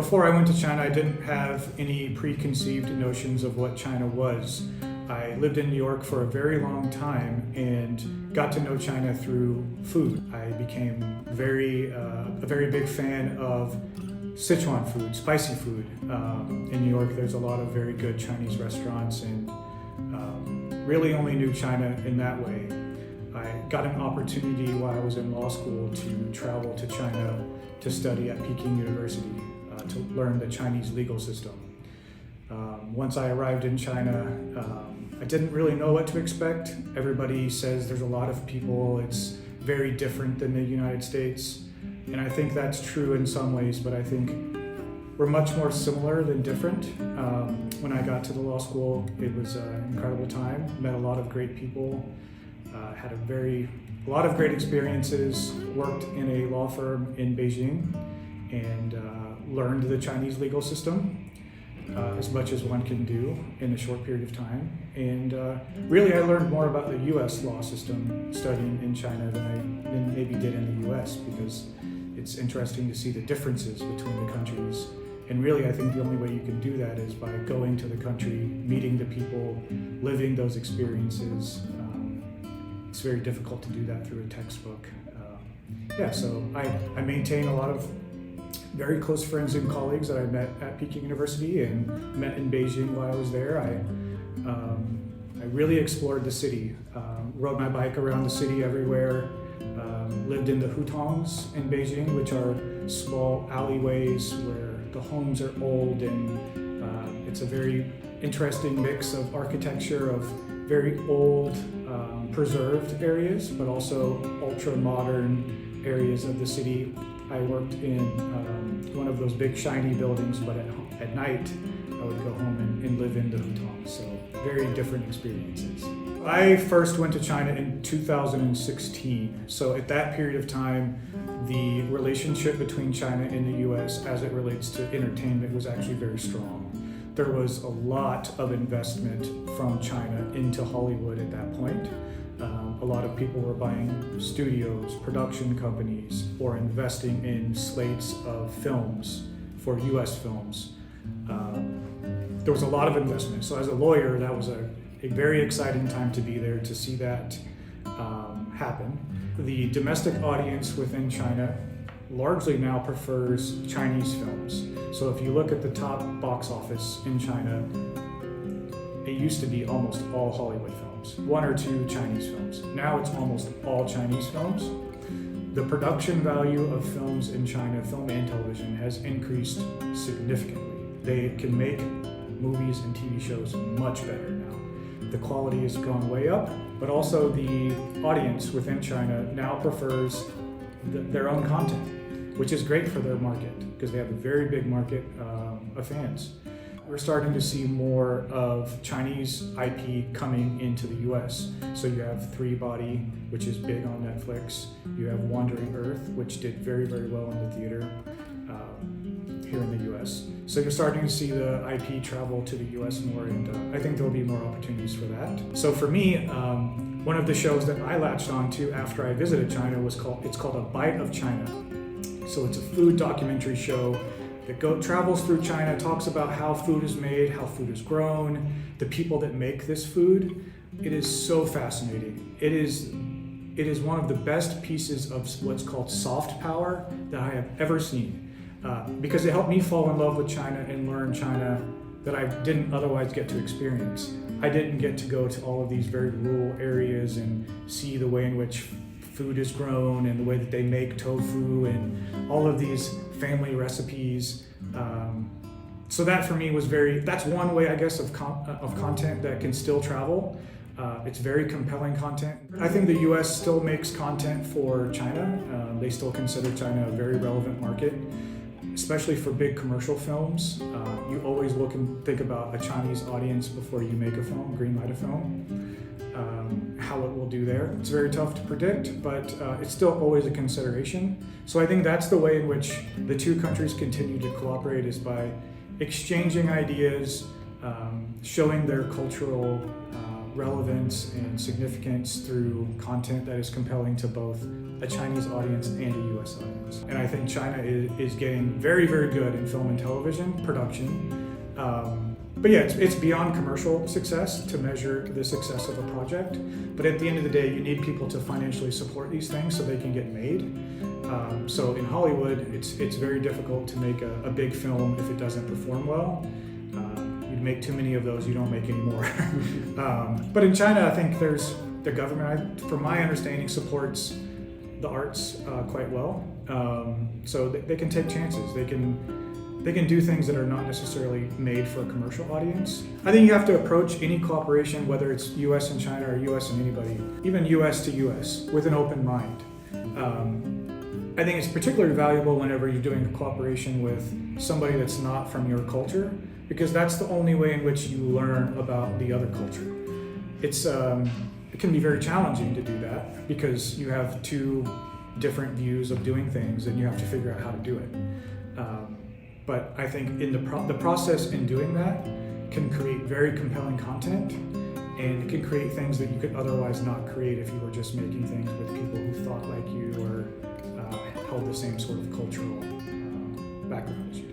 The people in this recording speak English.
Before I went to China, I didn't have any preconceived notions of what China was. I lived in New York for a very long time and got to know China through food. I became a very big fan of Sichuan food, spicy food. In New York, there's a lot of very good Chinese restaurants, and really only knew China in that way. I got an opportunity while I was in law school to travel to China to study at Peking University to learn the Chinese legal system. Once I arrived in China, I didn't really know what to expect. Everybody says there's a lot of people, it's very different than the United States. And I think that's true in some ways, but I think we're much more similar than different. When I got to the law school, it was an incredible time. Met a lot of great people, had a lot of great experiences, worked in a law firm in Beijing, and learned the Chinese legal system as much as one can do in a short period of time. And really, I learned more about the U.S. law system studying in China than I maybe did in the U.S. because it's interesting to see the differences between the countries. And really, I think the only way you can do that is by going to the country, meeting the people, living those experiences. It's very difficult to do that through a textbook. So I maintain a lot of very close friends and colleagues that I met at Peking University and met in Beijing while I was there. I really explored the city, rode my bike around the city everywhere, lived in the hutongs in Beijing, which are small alleyways where the homes are old, and it's a very interesting mix of architecture of very old, preserved areas, but also ultra-modern areas of the city. I worked in one of those big shiny buildings, but at night I would go home and live in the hutongs, so very different experiences. I first went to China in 2016, so at that period of time, the relationship between China and the U.S. as it relates to entertainment was actually very strong. There was a lot of investment from China into Hollywood at that point. A lot of people were buying studios, production companies, or investing in slates of films for U.S. films. There was a lot of investment. So as a lawyer, that was a very exciting time to be there to see that happen. The domestic audience within China largely now prefers Chinese films. So if you look at the top box office in China, it used to be almost all Hollywood films, one or two Chinese films. Now it's almost all Chinese films. The production value of films in China, film and television, has increased significantly. They can make movies and TV shows much better now. The quality has gone way up, but also the audience within China now prefers their own content, which is great for their market because they have a very big market of fans. We're starting to see more of Chinese IP coming into the US. So you have Three Body, which is big on Netflix. You have Wandering Earth, which did very, very well in the theater here in the US. So you're starting to see the IP travel to the US more, and I think there'll be more opportunities for that. So for me, one of the shows that I latched onto after I visited China it's called A Bite of China. So it's a food documentary show that travels through China, talks about how food is made, how food is grown, the people that make this food. It is so fascinating. It is one of the best pieces of what's called soft power that I have ever seen, because it helped me fall in love with China and learn China that I didn't otherwise get to experience. I didn't get to go to all of these very rural areas and see the way in which food is grown and the way that they make tofu and all of these family recipes. So that for me was that's one way, I guess, of content that can still travel. It's very compelling content. I think the US still makes content for China. They still consider China a very relevant market, especially for big commercial films. You always look and think about a Chinese audience before you make a film, greenlight a film. How it will do there. It's very tough to predict, but it's still always a consideration. So I think that's the way in which the two countries continue to cooperate, is by exchanging ideas, showing their cultural relevance and significance through content that is compelling to both a Chinese audience and a U.S. audience. And I think China is getting very, very good in film and television production. But yeah, it's beyond commercial success to measure the success of a project. But at the end of the day, you need people to financially support these things so they can get made. So in Hollywood, it's very difficult to make a big film if it doesn't perform well. You make too many of those, you don't make any more. But in China, I think the government, from my understanding, supports the arts quite well. So they can take chances. They can do things that are not necessarily made for a commercial audience. I think you have to approach any cooperation, whether it's U.S. and China or U.S. and anybody, even U.S. to U.S., with an open mind. I think it's particularly valuable whenever you're doing a cooperation with somebody that's not from your culture, because that's the only way in which you learn about the other culture. It can be very challenging to do that because you have two different views of doing things and you have to figure out how to do it. But I think in the process in doing that can create very compelling content, and it can create things that you could otherwise not create if you were just making things with people who thought like you or held the same sort of cultural background as you.